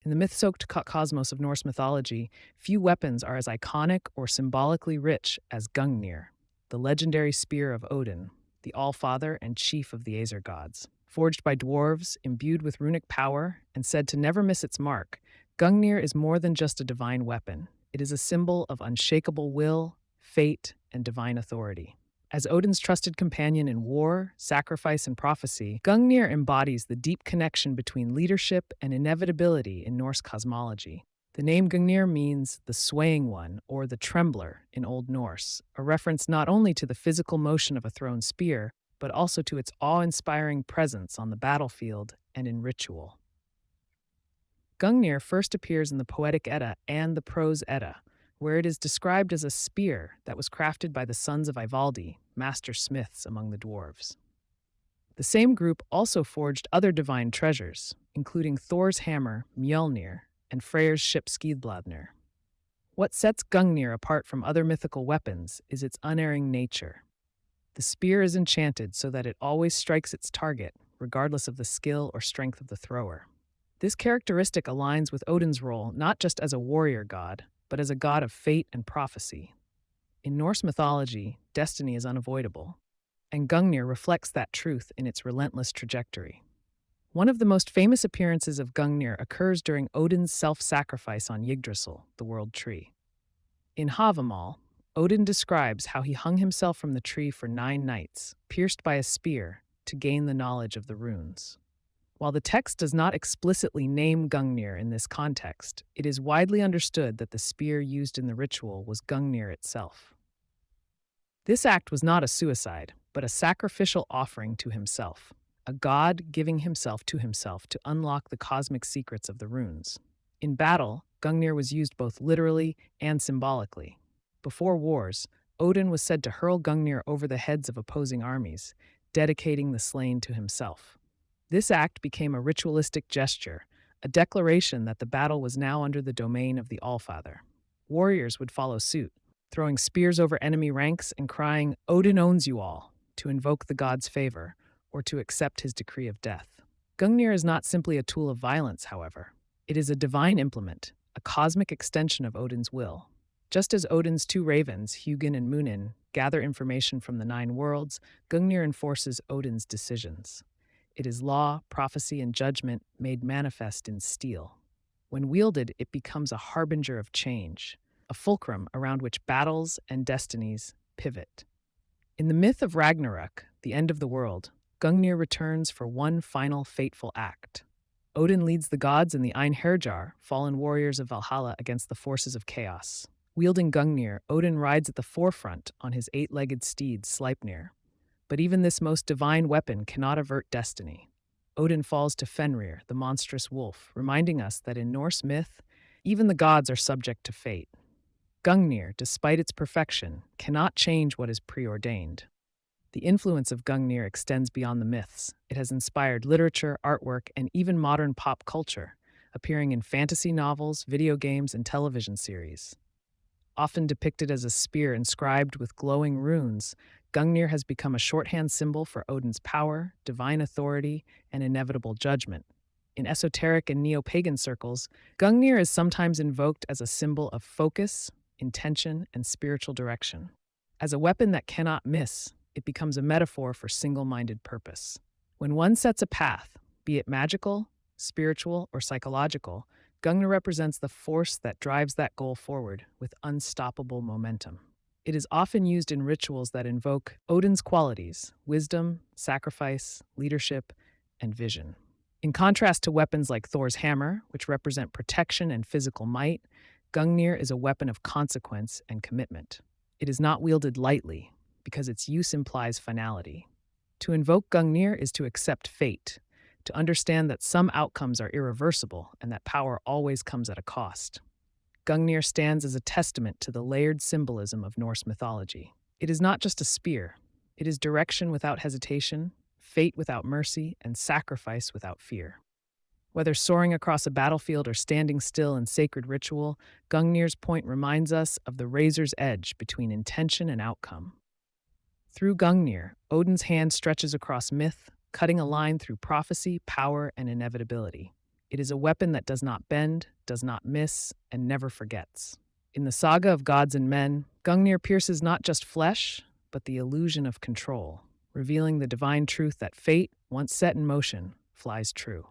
In the myth-soaked cosmos of Norse mythology, few weapons are as iconic or symbolically rich as Gungnir, the legendary spear of Odin, the Allfather and chief of the Aesir gods. Forged by dwarves, imbued with runic power, and said to never miss its mark, Gungnir is more than just a divine weapon. It is a symbol of unshakable will, fate, and divine authority. As Odin's trusted companion in war, sacrifice, and prophecy, Gungnir embodies the deep connection between leadership and inevitability in Norse cosmology. The name Gungnir means the swaying one or the trembler in Old Norse, a reference not only to the physical motion of a thrown spear, but also to its awe-inspiring presence on the battlefield and in ritual. Gungnir first appears in the Poetic Edda and the Prose Edda, where it is described as a spear that was crafted by the sons of Ivaldi, master smiths among the dwarves. The same group also forged other divine treasures, including Thor's hammer, Mjolnir, and Freyr's ship Skidbladnir. What sets Gungnir apart from other mythical weapons is its unerring nature. The spear is enchanted so that it always strikes its target, regardless of the skill or strength of the thrower. This characteristic aligns with Odin's role not just as a warrior god, but as a god of fate and prophecy. In Norse mythology, destiny is unavoidable, and Gungnir reflects that truth in its relentless trajectory. One of the most famous appearances of Gungnir occurs during Odin's self-sacrifice on Yggdrasil, the world tree. In Havamal, Odin describes how he hung himself from the tree for 9 nights, pierced by a spear, to gain the knowledge of the runes. While the text does not explicitly name Gungnir in this context, it is widely understood that the spear used in the ritual was Gungnir itself. This act was not a suicide, but a sacrificial offering to himself, a god giving himself to unlock the cosmic secrets of the runes. In battle, Gungnir was used both literally and symbolically. Before wars, Odin was said to hurl Gungnir over the heads of opposing armies, dedicating the slain to himself. This act became a ritualistic gesture, a declaration that the battle was now under the domain of the Allfather. Warriors would follow suit, throwing spears over enemy ranks and crying, "Odin owns you all," to invoke the god's favor or to accept his decree of death. Gungnir is not simply a tool of violence, however. It is a divine implement, a cosmic extension of Odin's will. Just as Odin's 2 ravens, Hugin and Munin, gather information from the 9 worlds, Gungnir enforces Odin's decisions. It is law, prophecy, and judgment made manifest in steel. When wielded, it becomes a harbinger of change, a fulcrum around which battles and destinies pivot. In the myth of Ragnarok, the end of the world, Gungnir returns for one final fateful act. Odin leads the gods and the Einherjar, fallen warriors of Valhalla, against the forces of chaos. Wielding Gungnir, Odin rides at the forefront on his 8-legged steed Sleipnir. But even this most divine weapon cannot avert destiny. Odin falls to Fenrir, the monstrous wolf, reminding us that in Norse myth, even the gods are subject to fate. Gungnir, despite its perfection, cannot change what is preordained. The influence of Gungnir extends beyond the myths. It has inspired literature, artwork, and even modern pop culture, appearing in fantasy novels, video games, and television series. Often depicted as a spear inscribed with glowing runes, Gungnir has become a shorthand symbol for Odin's power, divine authority, and inevitable judgment. In esoteric and neo-pagan circles, Gungnir is sometimes invoked as a symbol of focus, intention, and spiritual direction. As a weapon that cannot miss, it becomes a metaphor for single-minded purpose. When one sets a path, be it magical, spiritual, or psychological, Gungnir represents the force that drives that goal forward with unstoppable momentum. It is often used in rituals that invoke Odin's qualities: wisdom, sacrifice, leadership, and vision. In contrast to weapons like Thor's hammer, which represent protection and physical might, Gungnir is a weapon of consequence and commitment. It is not wielded lightly, because its use implies finality. To invoke Gungnir is to accept fate, to understand that some outcomes are irreversible and that power always comes at a cost. Gungnir stands as a testament to the layered symbolism of Norse mythology. It is not just a spear. It is direction without hesitation, fate without mercy, and sacrifice without fear. Whether soaring across a battlefield or standing still in sacred ritual, Gungnir's point reminds us of the razor's edge between intention and outcome. Through Gungnir, Odin's hand stretches across myth, cutting a line through prophecy, power, and inevitability. It is a weapon that does not bend, does not miss, and never forgets. In the saga of gods and men, Gungnir pierces not just flesh, but the illusion of control, revealing the divine truth that fate, once set in motion, flies true.